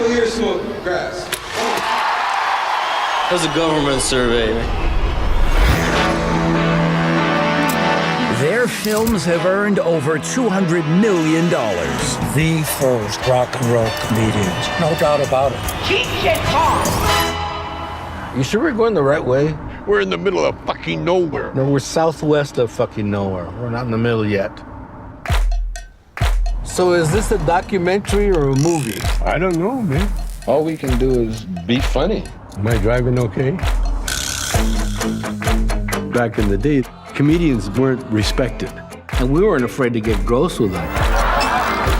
still here smoking grass. That was a government survey. Their films have earned over $200 million. The first rock and roll comedians, no doubt about it. Cheech Chong. You sure we're going the right way? We're in the middle of fucking nowhere. No, we're southwest of fucking nowhere. We're not in the middle yet. So is this a documentary or a movie? I don't know, man. All we can do is be funny. Am I driving okay? Back in the day, comedians weren't respected. And we weren't afraid to get gross with them.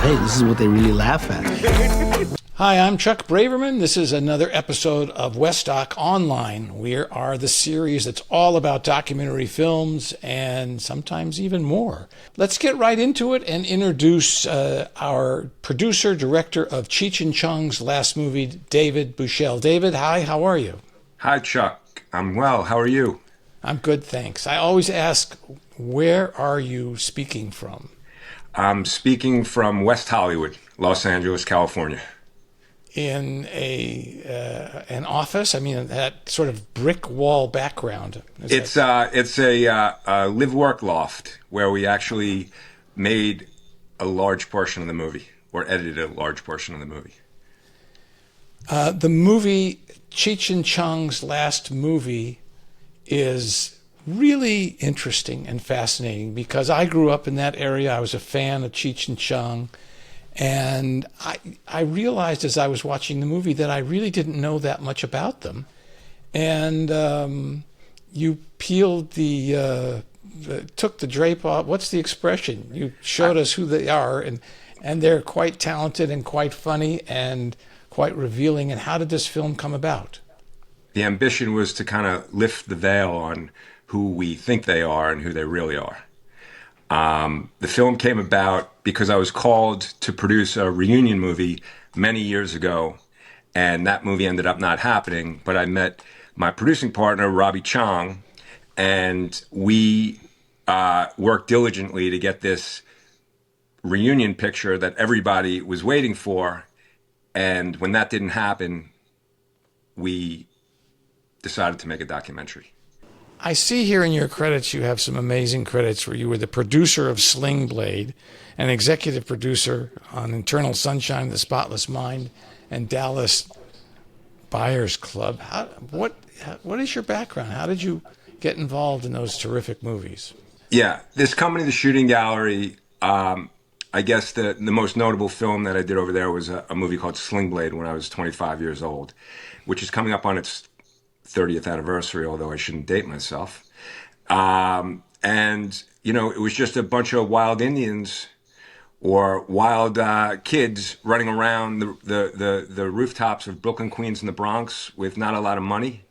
Hey, this is what they really laugh at. Hi, I'm Chuck Braverman. This is another episode of Westdoc Online. We are the series that's all about documentary films and sometimes even more. Let's get right into it and introduce our producer, director of Cheech Chong's last movie, David Bushell. David, hi, how are you? Hi, Chuck. I'm well. How are you? I'm good, thanks. I always ask, where are you speaking from? I'm speaking from West Hollywood, Los Angeles, California. In an office? I mean, that sort of brick wall background. It's a live-work loft where we actually made a large portion of the movie, or edited a large portion of the movie. The movie, Cheech Chong's last movie, is really interesting and fascinating because I grew up in that area. I was a fan of Cheech and Chong. And I realized as I was watching the movie that I really didn't know that much about them. And you peeled took the drape off. What's the expression? You showed us who they are, and they're quite talented and quite funny and quite revealing. And how did this film come about? The ambition was to kind of lift the veil on who we think they are and who they really are. The film came about because I was called to produce a reunion movie many years ago, and that movie ended up not happening, but I met my producing partner, Robbie Chong, and we worked diligently to get this reunion picture that everybody was waiting for, and when that didn't happen, we decided to make a documentary. I see here in your credits you have some amazing credits where you were the producer of Sling Blade, an executive producer on Eternal Sunshine of the Spotless Mind and Dallas Buyers Club. What is your background? How did you get involved in those terrific movies? Yeah, this company, the Shooting Gallery, I guess the most notable film that I did over there was a movie called Sling Blade when I was 25 years old, which is coming up on its 30th anniversary, although I shouldn't date myself. And, you know, it was just a bunch of wild Indians or wild kids running around the rooftops of Brooklyn, Queens, and the Bronx with not a lot of money.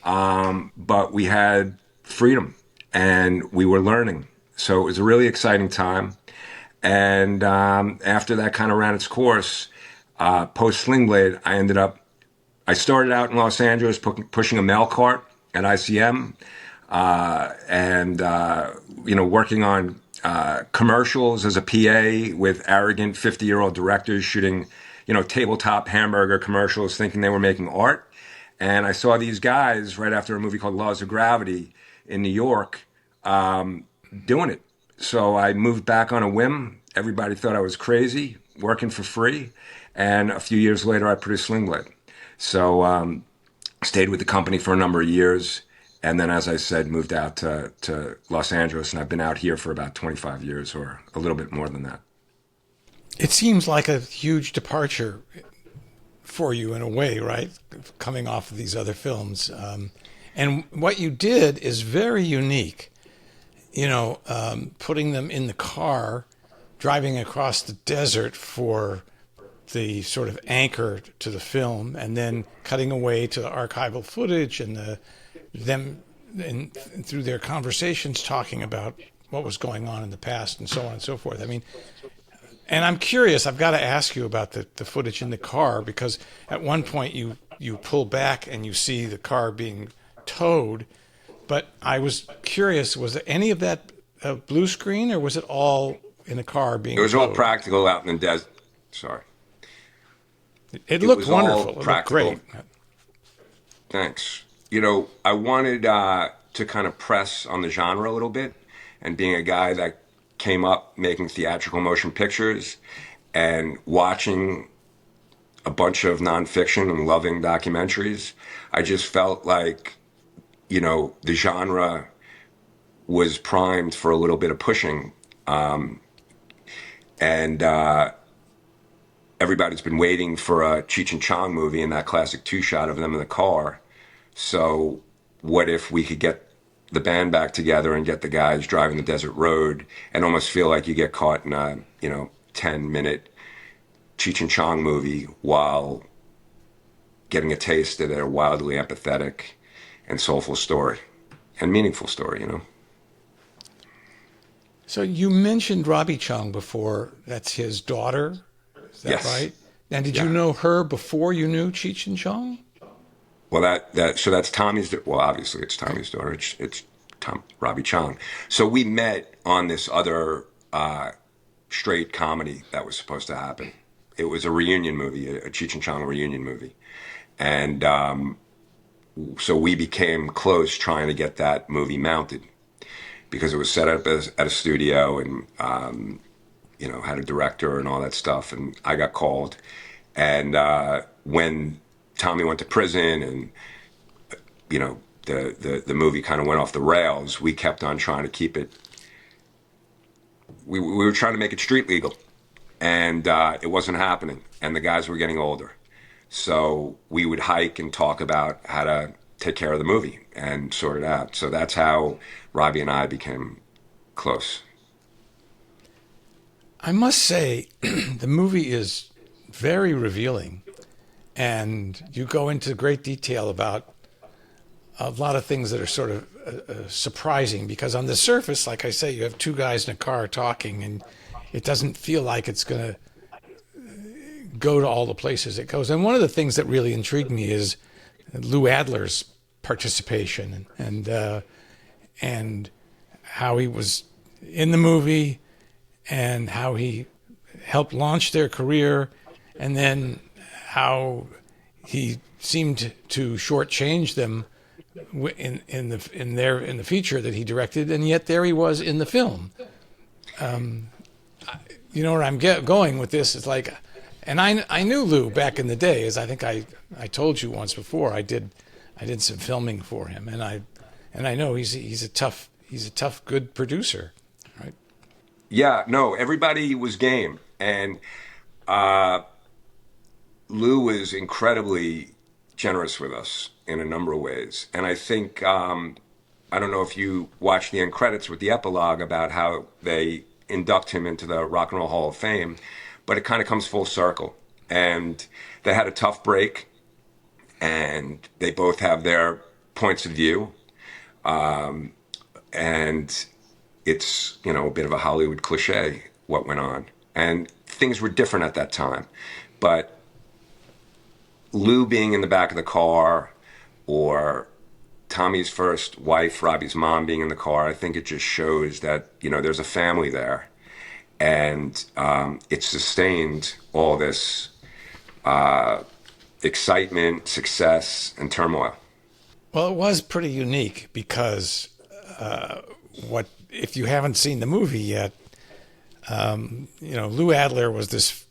But we had freedom and we were learning. So it was a really exciting time. And after that kind of ran its course, post Sling Blade, I started out in Los Angeles pushing a mail cart at ICM and working on commercials as a PA with arrogant 50-year-old directors shooting, tabletop hamburger commercials thinking they were making art. And I saw these guys right after a movie called Laws of Gravity in New York doing it. So I moved back on a whim. Everybody thought I was crazy, working for free. And a few years later, I produced Sling Blade. So stayed with the company for a number of years, and then, as I said, moved out to Los Angeles, and I've been out here for about 25 years, or a little bit more than that. It seems like a huge departure for you in a way, right? Coming off of these other films. And what you did is very unique. Putting them in the car, driving across the desert for the sort of anchor to the film, and then cutting away to the archival footage and them through their conversations talking about what was going on in the past and so on and so forth. I mean, and I'm curious, I've got to ask you about the footage in the car, because at one point you pull back and you see the car being towed, but I was curious, was any of that blue screen, or was it all in a car being towed? It was all practical out in the desert. Sorry. It looked was all wonderful. It looked practical. great. Thanks. You know, I wanted to kind of press on the genre a little bit, and being a guy that came up making theatrical motion pictures and watching a bunch of nonfiction and loving documentaries, I just felt like, you know, the genre was primed for a little bit of pushing. And everybody's been waiting for a Cheech and Chong movie and that classic two-shot of them in the car. So what if we could get the band back together and get the guys driving the desert road and almost feel like you get caught in a, 10-minute Cheech and Chong movie while getting a taste of their wildly empathetic and soulful story and meaningful story, you know? So you mentioned Robbie Chong before. That's his daughter. Is that Yes. right? And did you know her before you knew Cheech and Chong? Well, so that's Tommy's. Well, obviously it's Tommy's daughter. It's Robbie Chong. So we met on this other straight comedy that was supposed to happen. It was a reunion movie, a Cheech and Chong reunion movie, and so we became close trying to get that movie mounted because it was set up at a studio and had a director and all that stuff. And I got called, and when Tommy went to prison and the movie kind of went off the rails, we kept on trying to keep it. We were trying to make it street legal, and it wasn't happening. And the guys were getting older, so we would hike and talk about how to take care of the movie and sort it out. So that's how Robbie and I became close. I must say, the movie is very revealing, and you go into great detail about a lot of things that are sort of surprising, because on the surface, like I say, you have two guys in a car talking, and it doesn't feel like it's going to go to all the places it goes. And one of the things that really intrigued me is Lou Adler's participation and how he was in the movie and how he helped launch their career, and then how he seemed to shortchange them in the feature that he directed, and yet there he was in the film. You know where I'm going with this is like, and I knew Lou back in the day, as I think I told you once before. I did some filming for him, and I know he's a tough good producer, right? Yeah, no, everybody was game, and Lou was incredibly generous with us in a number of ways. And I think, I don't know if you watched the end credits with the epilogue about how they induct him into the Rock and Roll Hall of Fame, but it kind of comes full circle. And they had a tough break, and they both have their points of view. And it's, a bit of a Hollywood cliche, what went on. And things were different at that time. But Lou being in the back of the car, or Tommy's first wife, Robbie's mom, being in the car, I think it just shows that, there's a family there. And it sustained all this excitement, success, and turmoil. Well, it was pretty unique because if you haven't seen the movie yet, Lou Adler was this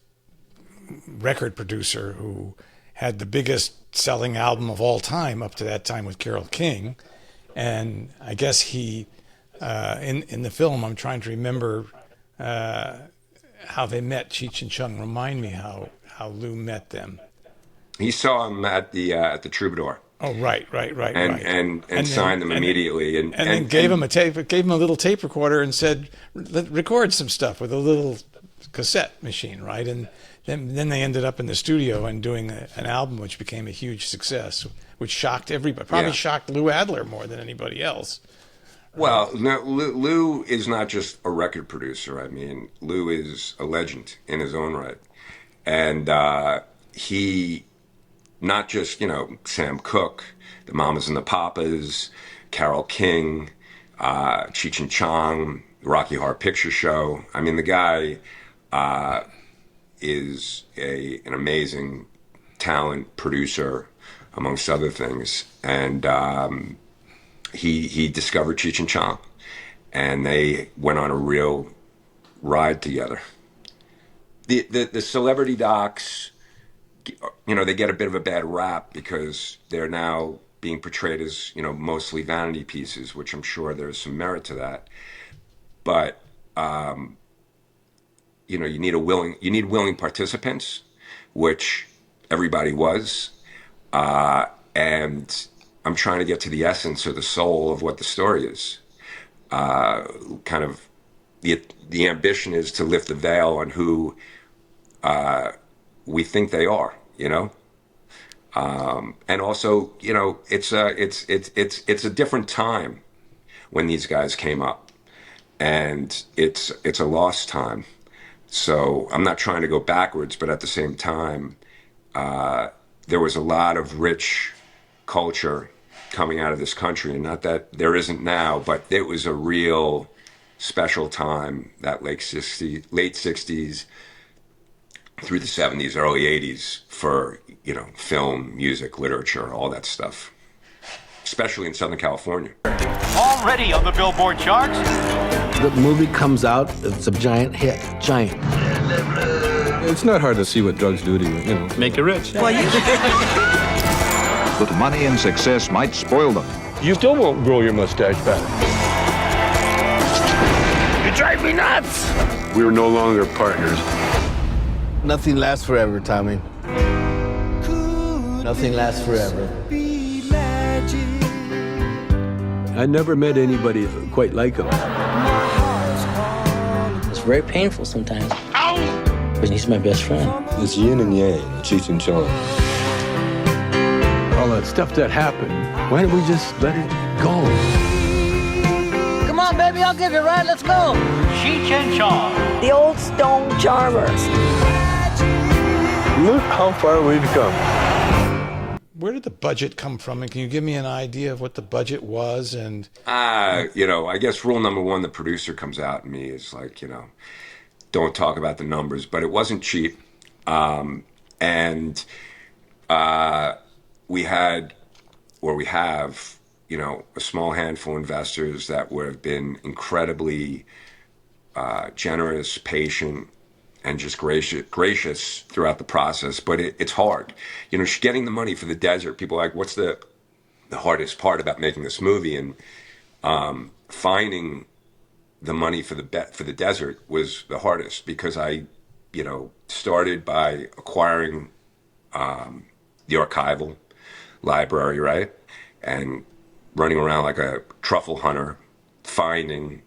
record producer who had the biggest selling album of all time up to that time with Carole King. And I guess he, in the film, I'm trying to remember how they met Cheech and Chong. Remind me how Lou met them. He saw him at the Troubadour. Oh, right. And signed them immediately. And then gave him a little tape recorder and said, record some stuff with a little cassette machine, right? And then they ended up in the studio and doing an album which became a huge success, which shocked everybody. Probably shocked Lou Adler more than anybody else. Well, no, Lou is not just a record producer. I mean, Lou is a legend in his own right. And he, not just, Sam Cooke, the Mamas and the Papas, Carole King, Cheech and Chong, Rocky Horror Picture Show. I mean, the guy is an amazing talent, producer, amongst other things. And he discovered Cheech Chong, and they went on a real ride together. The celebrity docs, you know, they get a bit of a bad rap because they're now being portrayed as, you know, mostly vanity pieces, which I'm sure there's some merit to that. But you know, you need willing participants, which everybody was, and I'm trying to get to the essence or the soul of what the story is. Kind of the ambition is to lift the veil on who we think they are, you know. And also, you know, it's a different time when these guys came up, and it's a lost time. So I'm not trying to go backwards, but at the same time, there was a lot of rich culture coming out of this country, and not that there isn't now, but it was a real special time, that late 60s through the 70s, early 80s, for, you know, film, music, literature, all that stuff, especially in Southern California. Already on the Billboard charts. The movie comes out, it's a giant hit, giant. It's not hard to see what drugs do to you, you know. Make you rich. Well, But money and success might spoil them. You still won't grow your mustache back. You drive me nuts! We're no longer partners. Nothing lasts forever, Tommy. Nothing lasts forever. I never met anybody quite like him. It's very painful sometimes. Because he's my best friend. It's yin and yang, Cheech and Chong. All that stuff that happened, why don't we just let it go? Come on, baby, I'll give you a ride. Let's go. Cheech and Chong. The old stone charmers. Look how far we've come. Where did the budget come from? And can you give me an idea of what the budget was? And you know, I guess rule number one, the producer comes out in me is like, you know, don't talk about the numbers, but it wasn't cheap. And we had, or we have, you know, a small handful of investors that would have been incredibly generous, patient, and just gracious throughout the process. But it's hard. You know, getting the money for the desert, people are like, what's the hardest part about making this movie? And finding the money for the desert was the hardest, because I, you know, started by acquiring the archival library, right? And running around like a truffle hunter, finding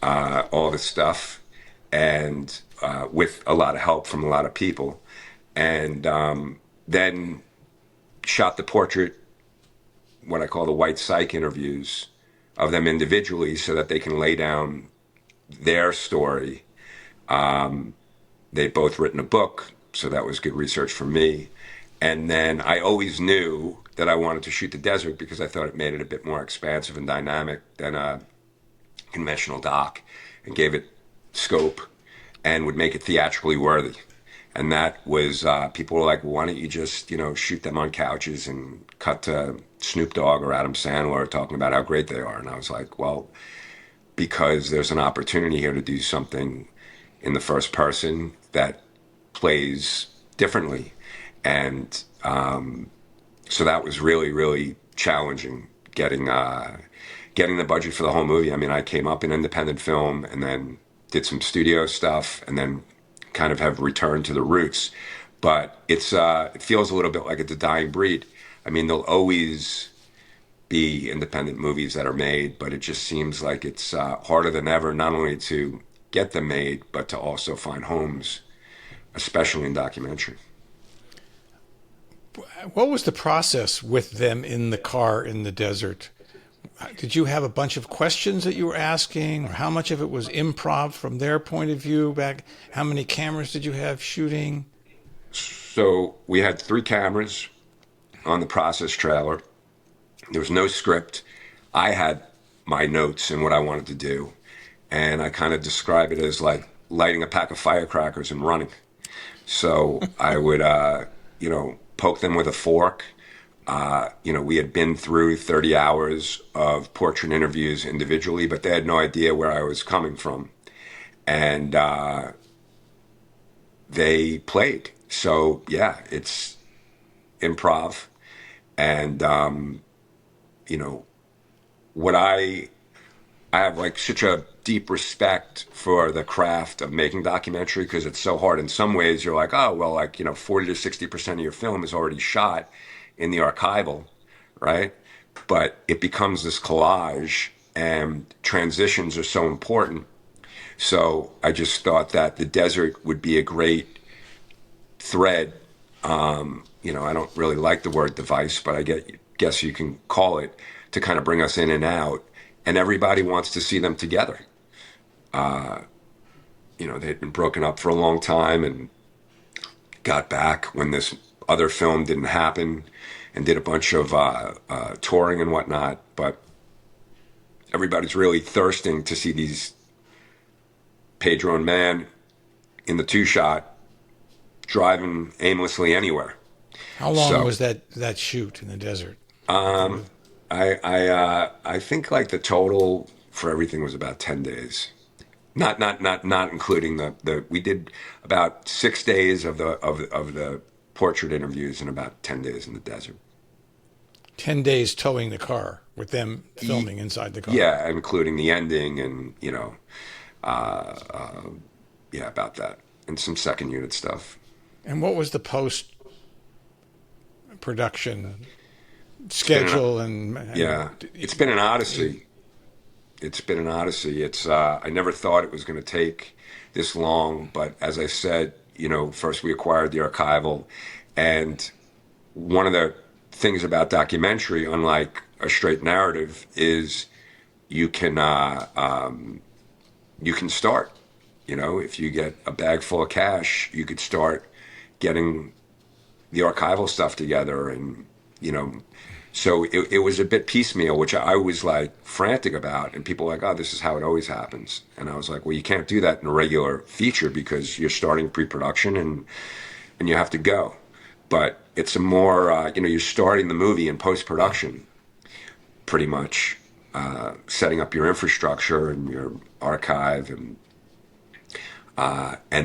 all this stuff, and with a lot of help from a lot of people. And then shot the portrait, what I call the white psych interviews of them individually, so that they can lay down their story. They'd both written a book, so that was good research for me. And then I always knew that I wanted to shoot the desert because I thought it made it a bit more expansive and dynamic than a conventional doc, and gave it scope and would make it theatrically worthy. And that was, people were like, well, why don't you just, you know, shoot them on couches and cut to Snoop Dogg or Adam Sandler talking about how great they are. And I was like, well, because there's an opportunity here to do something in the first person that plays differently. And so that was really, really challenging, getting the budget for the whole movie. I mean, I came up in independent film and then did some studio stuff, and then kind of have returned to the roots. But it feels a little bit like it's a dying breed. I mean, there'll always be independent movies that are made, but it just seems like it's harder than ever, not only to get them made, but to also find homes, especially in documentary. what was the process with them in the car in the desert? Did you have a bunch of questions that you were asking, or how much of it was improv from their point of view back? How many cameras did you have shooting? So we had 3 cameras on the process trailer. There was no script. I had my notes and what I wanted to do. And I kind of describe it as like lighting a pack of firecrackers and running. So I would, poke them with a fork. We had been through 30 hours of portrait interviews individually, but they had no idea where I was coming from. And they played. So, yeah, it's improv. And, what I have like such a deep respect for the craft of making documentary because it's so hard. In some ways, you're like, oh, well, 40 to 60% of your film is already shot in the archival, right? But it becomes this collage, and transitions are so important. So I just thought that the desert would be a great thread. I don't really like the word device, but I guess you can call it, to kind of bring us in and out. And everybody wants to see them together. They'd been broken up for a long time and got back when this other film didn't happen, and did a bunch of touring and whatnot. But everybody's really thirsting to see these Pedro and Man in the two-shot driving aimlessly anywhere. How long was that shoot in the desert? I think like the total for everything was about 10 days. Not including the we did about 6 days of the portrait interviews and about 10 days in the desert. 10 days towing the car with them filming inside the car. Yeah, including the ending and about that, and some second unit stuff. And what was the post production schedule? It's been an odyssey. It's I never thought it was going to take this long, but as I said, first we acquired the archival, and one of the things about documentary, unlike a straight narrative, is you can start. If you get a bag full of cash, you could start getting the archival stuff together, and so it was a bit piecemeal, which I was like frantic about, and people were like, oh, this is how it always happens. And I was like, well, you can't do that in a regular feature because you're starting pre-production and you have to go. But it's a more, you're starting the movie in post-production, pretty much, setting up your infrastructure and your archive, and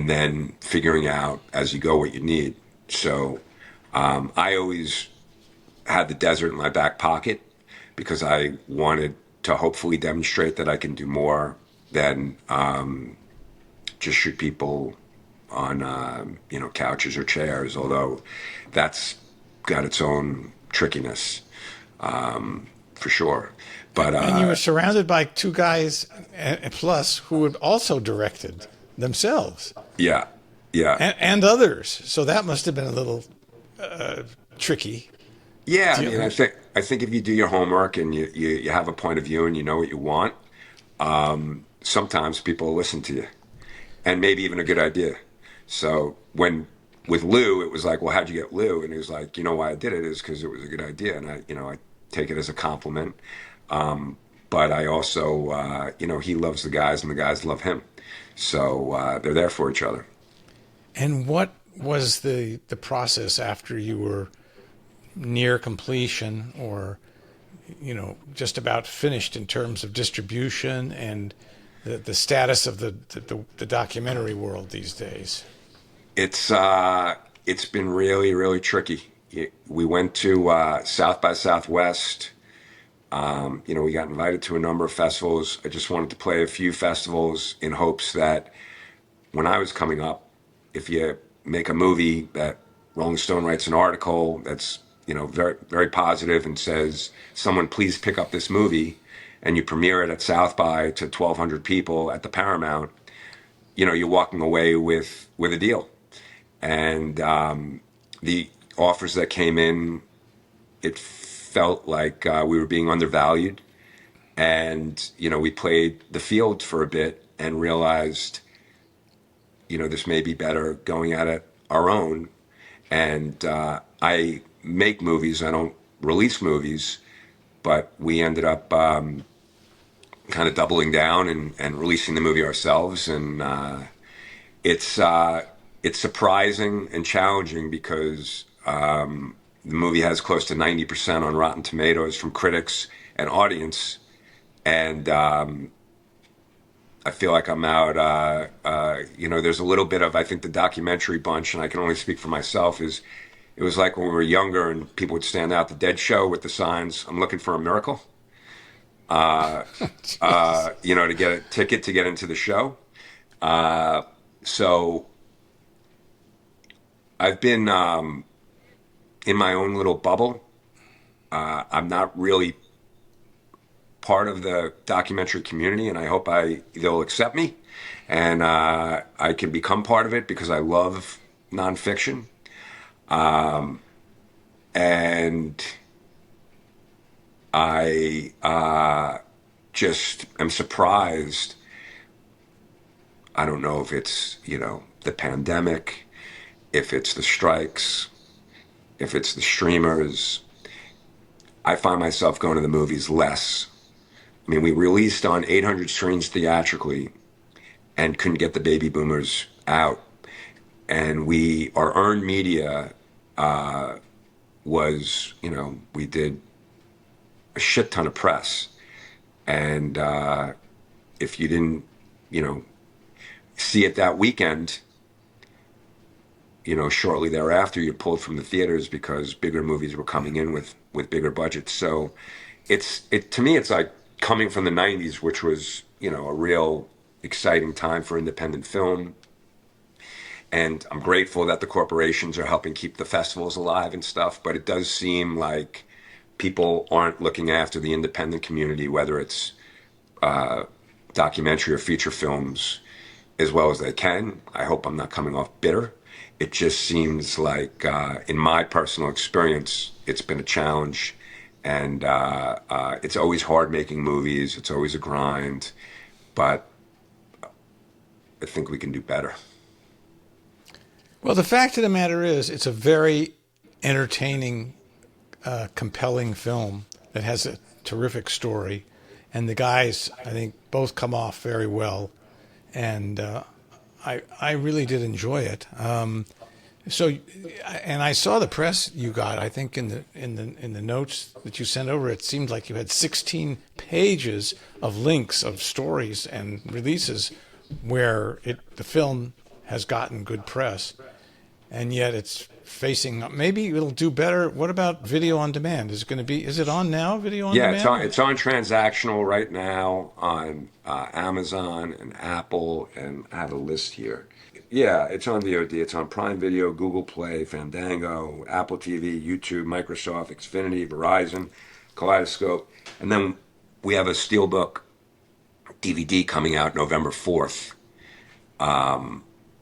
then figuring out as you go what you need. So I always had the desert in my back pocket because I wanted to hopefully demonstrate that I can do more than just shoot people on couches or chairs, although that's got its own trickiness for sure. But and you were surrounded by two guys plus who had also directed themselves. Yeah. And others. So that must have been a little tricky. Yeah, I think if you do your homework and you have a point of view and you know what you want, sometimes people will listen to you, and maybe even a good idea. So with Lou, it was like, well, how'd you get Lou? And he was like, why I did it is because it was a good idea, and I take it as a compliment. But I also, he loves the guys and the guys love him, so they're there for each other. And what was the process after you were near completion, or just about finished in terms of distribution and the status of the documentary world these days? It's been really, really tricky. We went to South by Southwest. We got invited to a number of festivals. I just wanted to play a few festivals in hopes that when I was coming up, if you make a movie that Rolling Stone writes an article that's very, very positive and says, someone please pick up this movie, and you premiere it at South by to 1,200 people at the Paramount, you're walking away with a deal. And the offers that came in, it felt like we were being undervalued. And, we played the field for a bit and realized, this may be better going at it our own. And I make movies, I don't release movies, but we ended up kind of doubling down and releasing the movie ourselves. And it's surprising and challenging because The movie has close to 90% on Rotten Tomatoes from critics and audience, and I feel like I'm out. There's a little bit of, I think, the documentary bunch, and I can only speak for myself, it was like when we were younger and people would stand out the Dead Show with the signs, "I'm looking for a miracle," to get a ticket to get into the show. So I've been in my own little bubble. I'm not really part of the documentary community, and I hope they'll accept me, and I can become part of it because I love nonfiction. And I just am surprised. I don't know if it's, the pandemic, if it's the strikes, if it's the streamers. I find myself going to the movies less. I mean, we released on 800 screens theatrically and couldn't get the baby boomers out. And our earned media was, we did a shit ton of press. And if you didn't, see it that weekend, shortly thereafter, you're pulled from the theaters because bigger movies were coming in with bigger budgets. So to me, it's like coming from the 90s, which was, a real exciting time for independent film. And I'm grateful that the corporations are helping keep the festivals alive and stuff, but it does seem like people aren't looking after the independent community, whether it's documentary or feature films, as well as they can. I hope I'm not coming off bitter. It just seems like, in my personal experience, it's been a challenge. And it's always hard making movies. It's always a grind. But I think we can do better. Well, the fact of the matter is, it's a very entertaining, compelling film that has a terrific story. And the guys, I think, both come off very well. And I really did enjoy it. And I saw the press you got. I think in the notes that you sent over, it seemed like you had 16 pages of links of stories and releases where the film has gotten good press, and yet it's facing. Maybe it'll do better. What about video on demand? Is it on now? Video on demand? Yeah, it's on Transactional right now on Amazon and Apple, and I have a list here. Yeah, it's on VOD. It's on Prime Video, Google Play, Fandango, Apple TV, YouTube, Microsoft, Xfinity, Verizon, Kaleidoscope. And then we have a Steelbook DVD coming out November 4th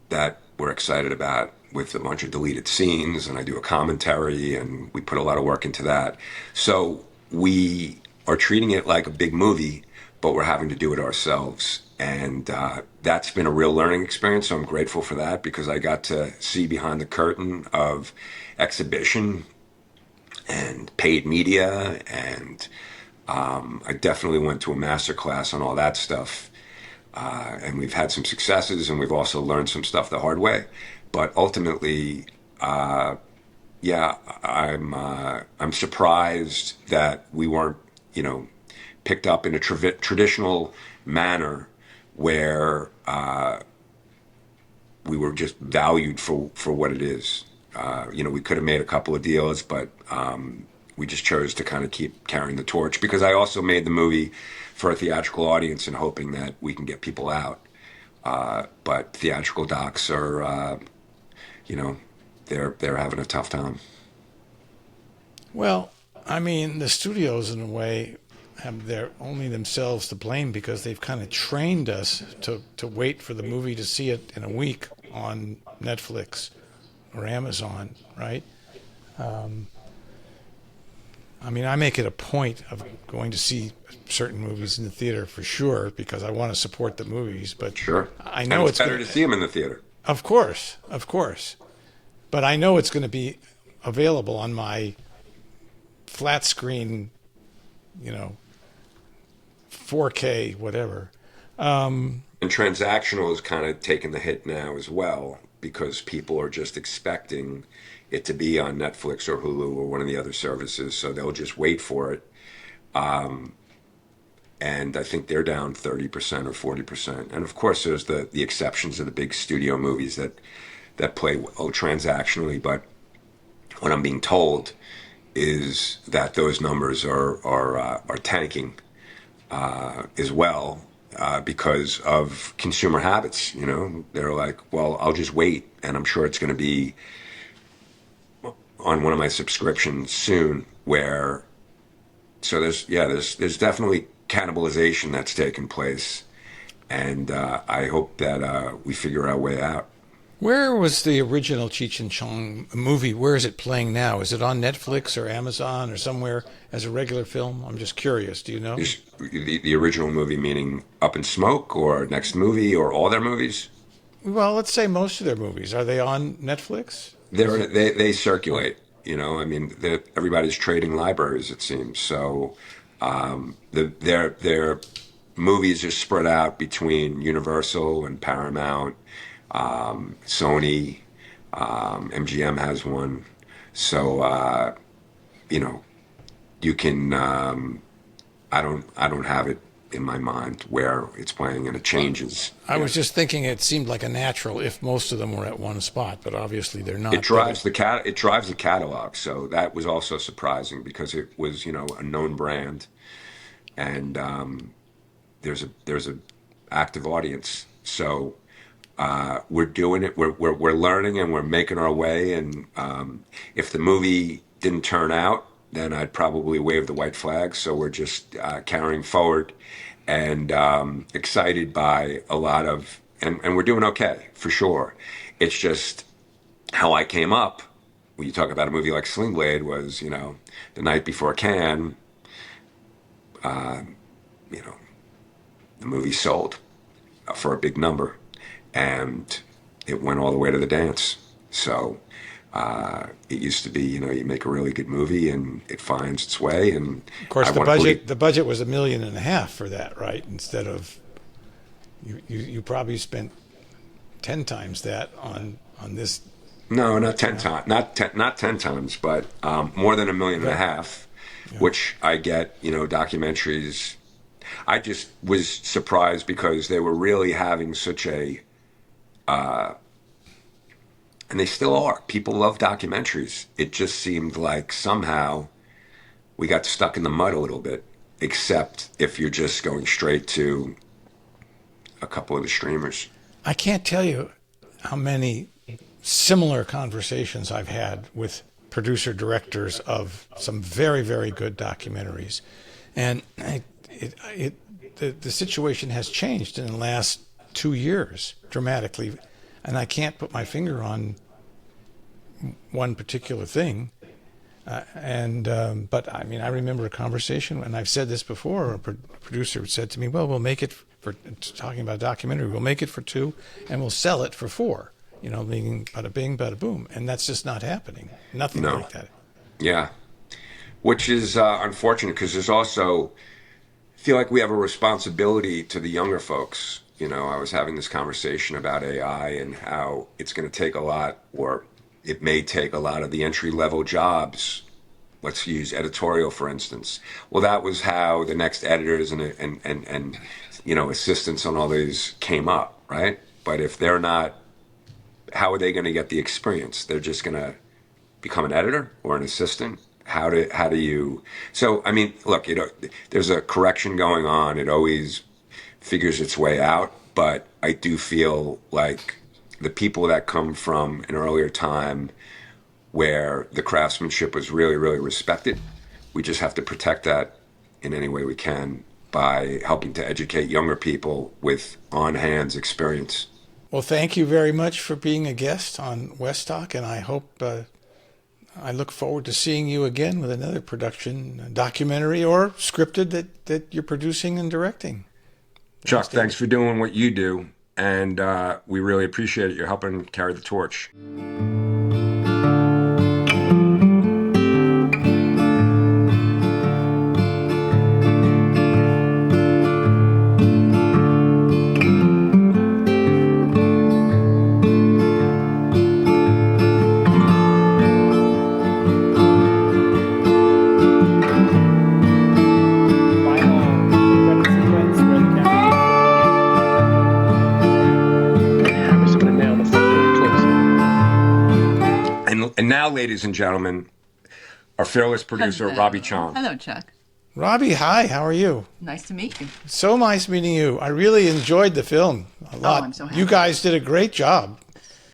that we're excited about, with a bunch of deleted scenes, and I do a commentary, and we put a lot of work into that. So we are treating it like a big movie, but we're having to do it ourselves. And that's been a real learning experience, so I'm grateful for that, because I got to see behind the curtain of exhibition and paid media, and I definitely went to a master class on all that stuff. And we've had some successes, and we've also learned some stuff the hard way. But ultimately, I'm surprised that we weren't, picked up in a traditional manner where we were just valued for what it is. We could have made a couple of deals, but we just chose to kind of keep carrying the torch, because I also made the movie for a theatrical audience and hoping that we can get people out. But theatrical docs are, they're having a tough time. Well, I mean, the studios, in a way, have only themselves to blame, because they've kind of trained us to wait for the movie to see it in a week on Netflix or Amazon, right? I mean, I make it a point of going to see certain movies in the theater for sure, because I want to support the movies. But sure, I know it's better to see them in the theater. Of course. But I know it's going to be available on my flat screen, 4K, whatever. And Transactional is kind of taking the hit now as well. because people are just expecting it to be on Netflix or Hulu or one of the other services, so they'll just wait for it. And I think they're down 30% or 40%. And of course, there's the exceptions of the big studio movies that play transactionally. But what I'm being told is that those numbers are tanking as well because of consumer habits. You know, they're like, well, I'll just wait, and I'm sure it's going to be on one of my subscriptions soon. So there's definitely cannibalization that's taken place, and I hope that we figure our way out. Where was the original Cheech and Chong movie? Where is it playing now? Is it on Netflix or Amazon or somewhere as a regular film? I'm just curious. Do you know? The original movie, meaning Up in Smoke, or Next Movie, or all their movies? Well, let's say most of their movies. Are they on Netflix? They circulate. You know, I mean, everybody's trading libraries, it seems. So their movies are spread out between Universal and Paramount, Sony, MGM has one. So you know, you can. I don't have it in my mind where it's playing, and it changes. I was just thinking it seemed like a natural if most of them were at one spot, but obviously they're not. It drives the catalog, so that was also surprising because it was, you know, a known brand, and there's a active audience. So we're doing it. We're learning, and we're making our way. And if the movie didn't turn out, then I'd probably wave the white flag. So we're just carrying forward, and excited by a lot of, and we're doing okay for sure. It's just how I came up. When you talk about a movie like Sling Blade, was, you know, the night before Cannes, you know, the movie sold for a big number, and it went all the way to the dance. So it used to be, you know, you make a really good movie and it finds its way. And of course, the budget was $1.5 million for that, right? Instead of you probably spent 10 times that on this. No, not 10 times, not 10 times, but more than $1.5 million, yeah. Which I get, you know, documentaries. I just was surprised because they were really having such a, and they still are. People love documentaries. It just seemed like somehow we got stuck in the mud a little bit, except if you're just going straight to a couple of the streamers. I can't tell you how many similar conversations I've had with producer directors of some very, very good documentaries. And the situation has changed in the last 2 years dramatically. And I can't put my finger on one particular thing. But I mean, I remember a conversation, and I've said this before, a producer said to me, well, we'll make it for, talking about a documentary, we'll make it for 2 and we'll sell it for 4. You know, meaning bada bing, bada boom. And that's just not happening. Nothing like that. Yeah. Which is unfortunate, because there's also, I feel like we have a responsibility to the younger folks. You know, I was having this conversation about AI and how it's going to take a lot, or it may take a lot of the entry-level jobs. Let's use editorial, for instance. Well, that was how the next editors and you know, assistants on all these came up, right? But if they're not, how are they going to get the experience? They're just going to become an editor or an assistant. How do you? So I mean, look, you know, there's a correction going on. It always figures its way out. But I do feel like the people that come from an earlier time where the craftsmanship was really, really respected, we just have to protect that in any way we can by helping to educate younger people with on-hands experience. Well, thank you very much for being a guest on Westdoc, and I hope I look forward to seeing you again with another production, documentary or scripted that you're producing and directing. Chuck, thanks for doing what you do, and we really appreciate it. You're helping carry the torch. And now, ladies and gentlemen, our fearless producer, Hello. Robbie Chong. Hello, Chuck. Robbie, hi, how are you? Nice to meet you. So nice meeting you. I really enjoyed the film a lot. I'm so happy. You guys did a great job.